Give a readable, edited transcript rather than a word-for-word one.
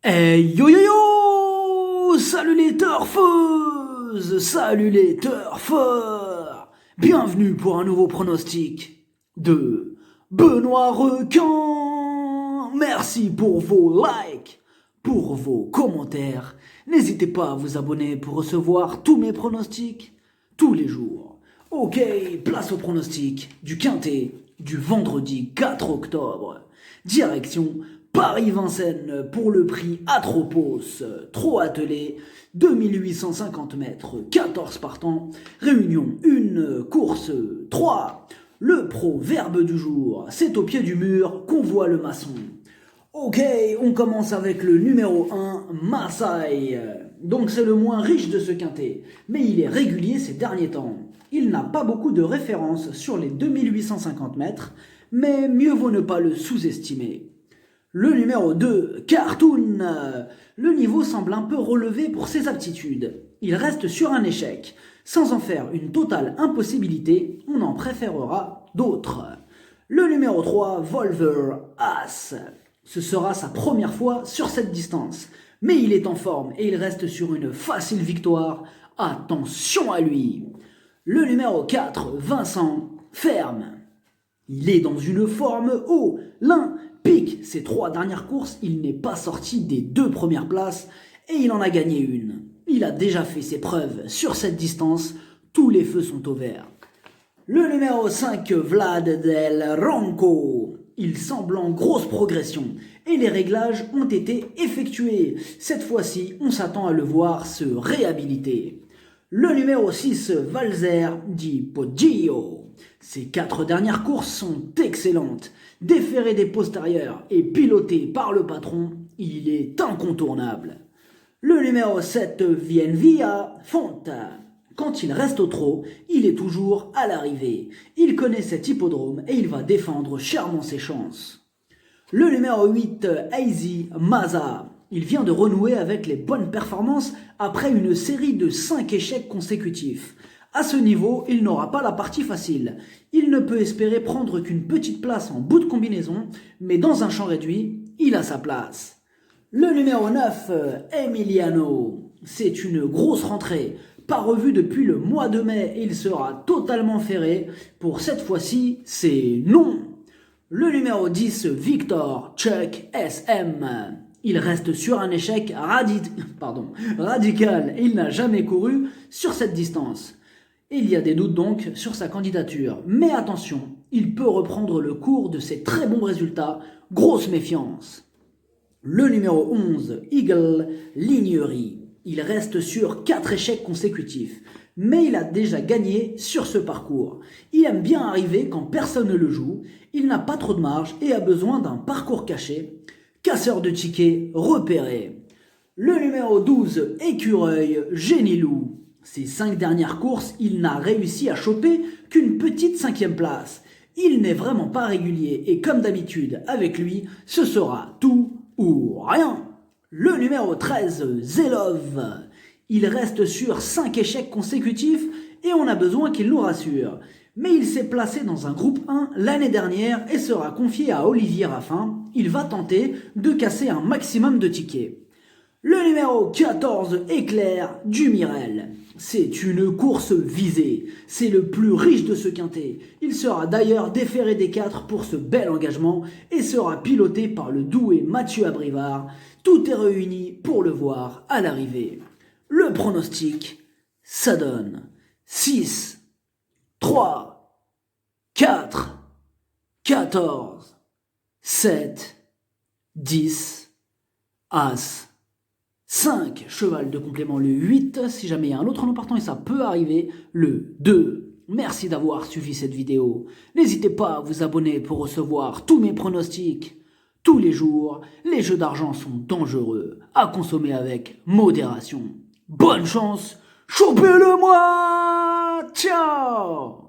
Hey yo yo yo! Salut les turfeuses! Salut les turfeurs! Bienvenue pour un nouveau pronostic de Benoît Requin! Merci pour vos likes, pour vos commentaires. N'hésitez pas à vous abonner pour recevoir tous mes pronostics tous les jours. Ok, place au pronostic du Quintet du vendredi 4 octobre. Direction Paris-Vincennes pour le prix Atropos, trot attelé, 2850 mètres, 14 partants, réunion 1, course 3. Le proverbe du jour, c'est au pied du mur qu'on voit le maçon. Ok, on commence avec le numéro 1, Marseille. Donc c'est le moins riche de ce quintet, mais il est régulier ces derniers temps. Il n'a pas beaucoup de références sur les 2850 mètres, mais mieux vaut ne pas le sous-estimer. Le numéro 2, Cartoon. Le niveau semble un peu relevé pour ses aptitudes. Il reste sur un échec. Sans en faire une totale impossibilité, on en préférera d'autres. Le numéro 3, Volver As. Ce sera sa première fois sur cette distance. Mais il est en forme et il reste sur une facile victoire. Attention à lui. Le numéro 4, Vincent Ferme. Il est dans une forme olympique. Ces 3 dernières courses, il n'est pas sorti des 2 premières places et il en a gagné une. Il a déjà fait ses preuves sur cette distance. Tous les feux sont au vert. Le numéro 5, Vlad Del Ronco. Il semble en grosse progression et les réglages ont été effectués. Cette fois-ci, on s'attend à le voir se réhabiliter. Le numéro 6, Valzer Di Poggio. Ces 4 dernières courses sont excellentes. Déféré des postérieurs et piloté par le patron, il est incontournable. Le numéro 7, Via Fonta. Quand il reste au trot, il est toujours à l'arrivée. Il connaît cet hippodrome et il va défendre chèrement ses chances. Le numéro 8, Easy Maza. Il vient de renouer avec les bonnes performances après une série de 5 échecs consécutifs. À ce niveau, il n'aura pas la partie facile. Il ne peut espérer prendre qu'une petite place en bout de combinaison, mais dans un champ réduit, il a sa place. Le numéro 9, Emiliano. C'est une grosse rentrée. Pas revu depuis le mois de mai, il sera totalement ferré. Pour cette fois-ci, c'est non. Le numéro 10, Victor Chuck SM. Il reste sur un échec radical et il n'a jamais couru sur cette distance. Il y a des doutes donc sur sa candidature. Mais attention, il peut reprendre le cours de ses très bons résultats. Grosse méfiance. Le numéro 11, Eagle Lignerie. Il reste sur 4 échecs consécutifs, mais il a déjà gagné sur ce parcours. Il aime bien arriver quand personne ne le joue, il n'a pas trop de marge et a besoin d'un parcours caché. Casseur de tickets repéré. Le numéro 12, Écureuil Génilou. Ces 5 dernières courses, il n'a réussi à choper qu'une petite 5e place. Il n'est vraiment pas régulier et comme d'habitude avec lui, ce sera tout ou rien. Le numéro 13, Zelov. Il reste sur 5 échecs consécutifs et on a besoin qu'il nous rassure. Mais il s'est placé dans un groupe 1 l'année dernière et sera confié à Olivier Raffin. Il va tenter de casser un maximum de tickets. Le numéro 14, Éclair du Mirel. C'est une course visée. C'est le plus riche de ce quintet. Il sera d'ailleurs déféré des 4 pour ce bel engagement et sera piloté par le doué Mathieu Abrivard. Tout est réuni pour le voir à l'arrivée. Le pronostic, ça donne 6, 3, 4, 14, 7, 10, As, 5, cheval de complément le 8, si jamais il y a un autre nom partant et ça peut arriver, le 2. Merci d'avoir suivi cette vidéo. N'hésitez pas à vous abonner pour recevoir tous mes pronostics. Tous les jours, les jeux d'argent sont dangereux, à consommer avec modération. Bonne chance, chopez-le moi! Ciao!